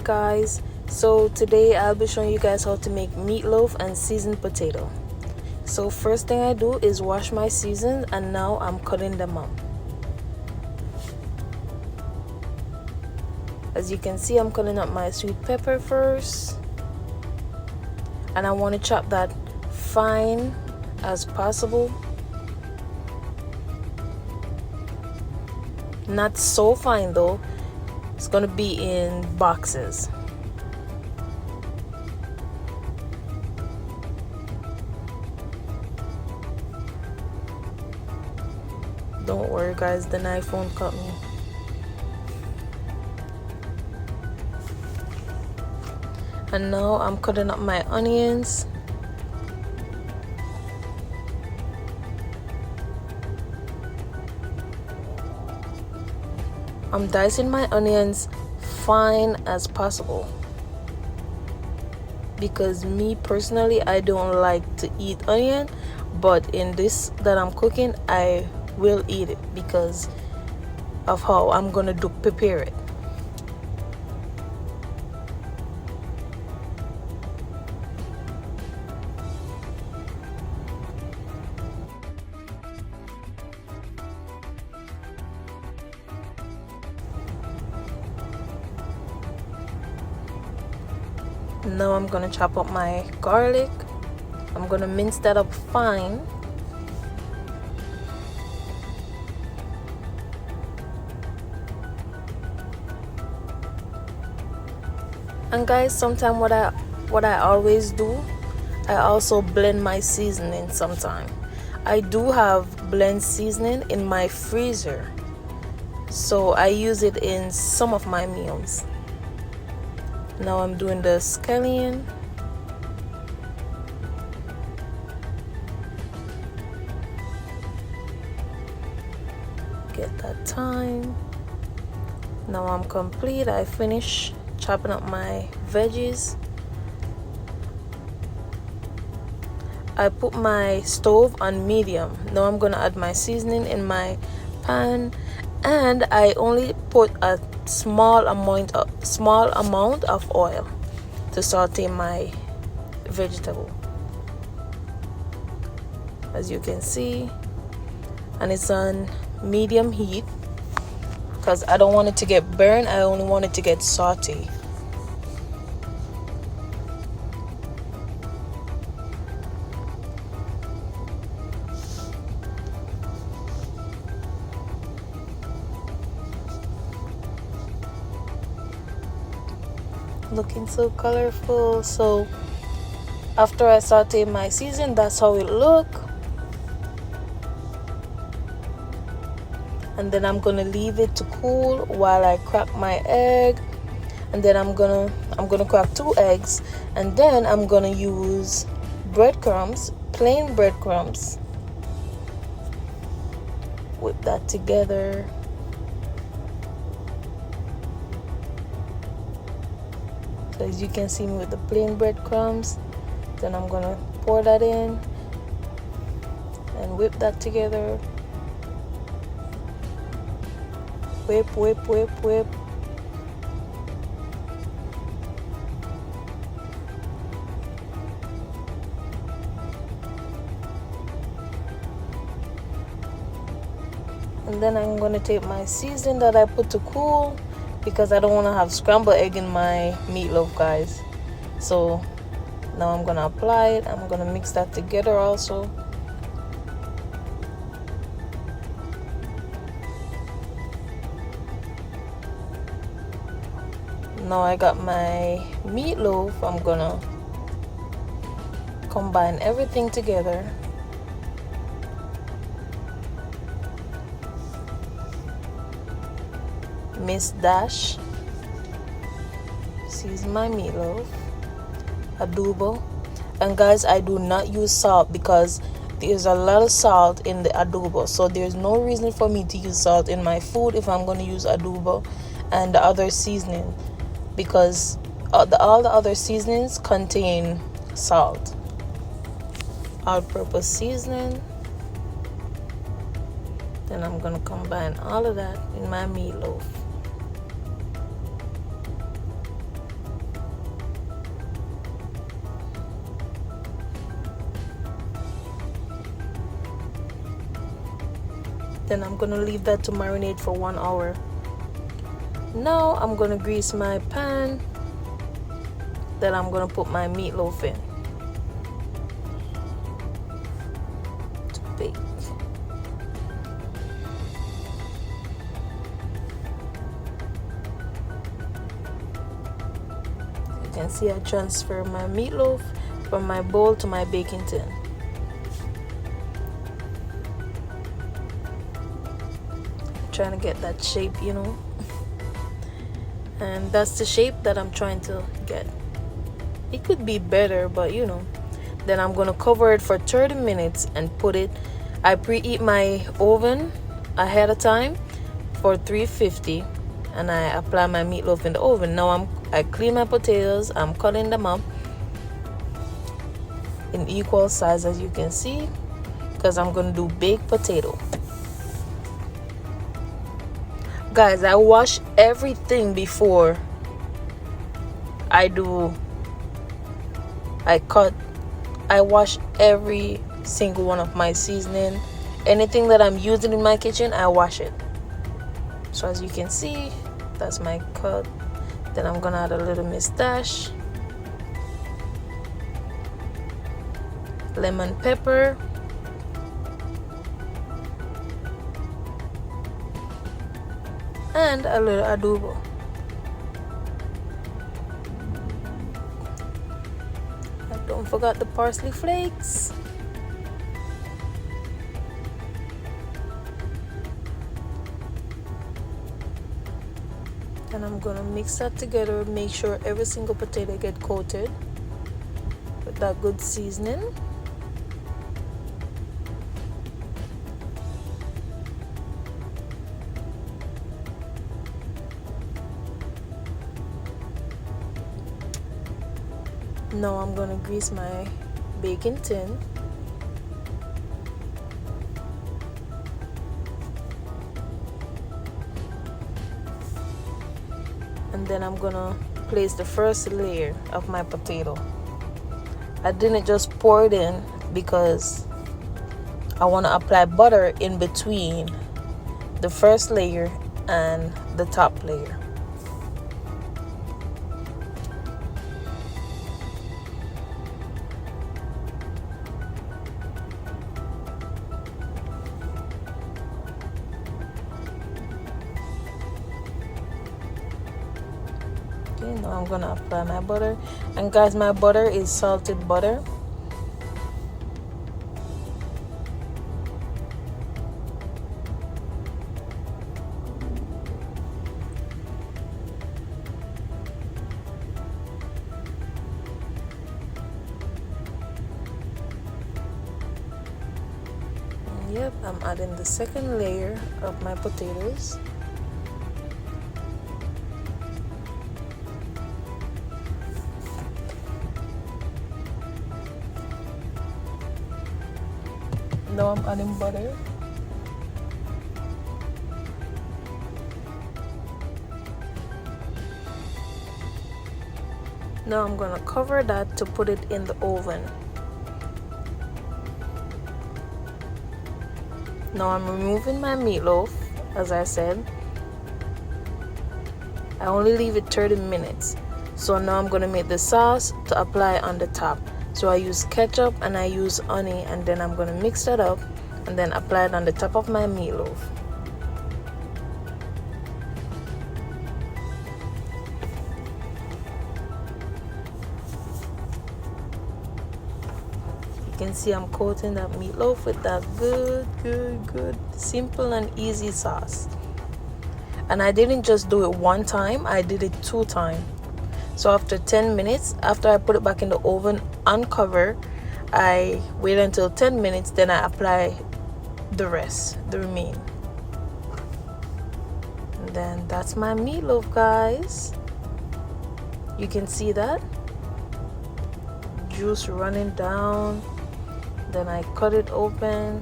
guys, so today I'll be showing you guys how to make meatloaf and seasoned potato. So first thing I do is wash my seasons, and now I'm cutting them up. As you can see, I'm cutting up my sweet pepper first, and I want to chop that fine as possible. Not so fine though, it's gonna be in boxes. Don't worry guys, the knife won't cut me. And now I'm cutting up my onions. I'm dicing my onions fine as possible, because me personally, I don't like to eat onion, but in this that I'm cooking, I will eat it because of how I'm gonna prepare it. Now I'm gonna chop up my garlic. I'm gonna mince that up fine. And guys, sometimes what I always do, I also blend my seasoning sometime. I do have blend seasoning in my freezer, so I use it in some of my meals. Now I'm doing the scallion. Get that thyme. Now I'm complete. I finish chopping up my veggies. I put my stove on medium. Now I'm gonna add my seasoning in my pan, and I only put a small amount of oil to saute my vegetable, as you can see, and it's on medium heat because I don't want it to get burned. I only want it to get sauteed. Looking so colorful. So after I saute my season, that's how it look. And then I'm gonna leave it to cool while I crack my egg. And then I'm gonna crack 2 eggs, and then I'm gonna use breadcrumbs, plain breadcrumbs. Whip that together. So as you can see me with the plain breadcrumbs, then I'm gonna pour that in and whip that together. Whip, whip, whip, whip. And then I'm gonna take my seasoning that I put to cool, because I don't want to have scrambled egg in my meatloaf, guys. So now I'm gonna apply it. I'm gonna mix that together also. Now I got my meatloaf. I'm gonna combine everything together. Miss Dash, season my meatloaf, adobo. And guys, I do not use salt because there's a lot of salt in the adobo, so there's no reason for me to use salt in my food if I'm going to use adobo and the other seasoning, because all the other seasonings contain salt. All-purpose seasoning. Then I'm gonna combine all of that in my meatloaf. Then I'm gonna leave that to marinate for 1 hour. Now I'm gonna grease my pan. Then I'm gonna put my meatloaf in to bake. You can see I transfer my meatloaf from my bowl to my baking tin. Trying to get that shape, you know, and that's the shape that I'm trying to get. It could be better, but you know. Then I'm gonna cover it for 30 minutes and put it. I preheat my oven ahead of time for 350, and I apply my meatloaf in the oven. Now I clean my potatoes. I'm cutting them up in equal size, as you can see, because I'm gonna do baked potato. Guys, I wash everything before I wash every single one of my seasoning. Anything that I'm using in my kitchen, I wash it. So as you can see, that's my cut. Then I'm gonna add a little mustache, lemon pepper, and a little adobo. And don't forget the parsley flakes. And I'm gonna mix that together, make sure every single potato get coated with that good seasoning. Now I'm gonna grease my baking tin. And then I'm gonna place the first layer of my potato. I didn't just pour it in because I want to apply butter in between the first layer and the top layer. Okay, now I'm gonna apply my butter. And guys, my butter is salted butter. Yep, I'm adding the second layer of my potatoes. Now I'm adding butter. Now I'm gonna cover that to put it in the oven. Now I'm removing my meatloaf, as I said. I only leave it 30 minutes. So now I'm gonna make the sauce to apply on the top. So I use ketchup and I use honey, and then I'm gonna mix that up and then apply it on the top of my meatloaf. You can see I'm coating that meatloaf with that good simple and easy sauce. And I didn't just do it one time, I did it 2 times. So after 10 minutes, after I put it back in the oven, uncover, I wait until 10 minutes, then I apply the remaining. And then that's my meatloaf, guys. You can see that juice running down. Then I cut it open.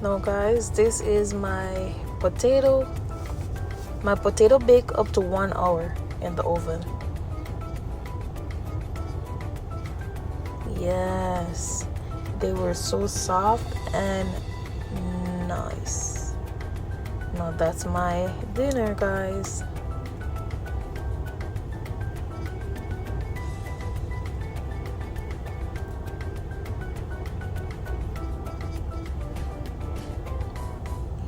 Now guys, this is my potato bake up to 1 hour in the oven. Yes, they were so soft and Nice. Now that's my dinner, guys.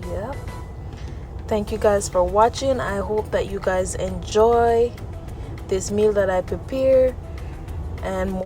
Yep. Thank you guys for watching. I hope that you guys enjoy this meal that I prepare, and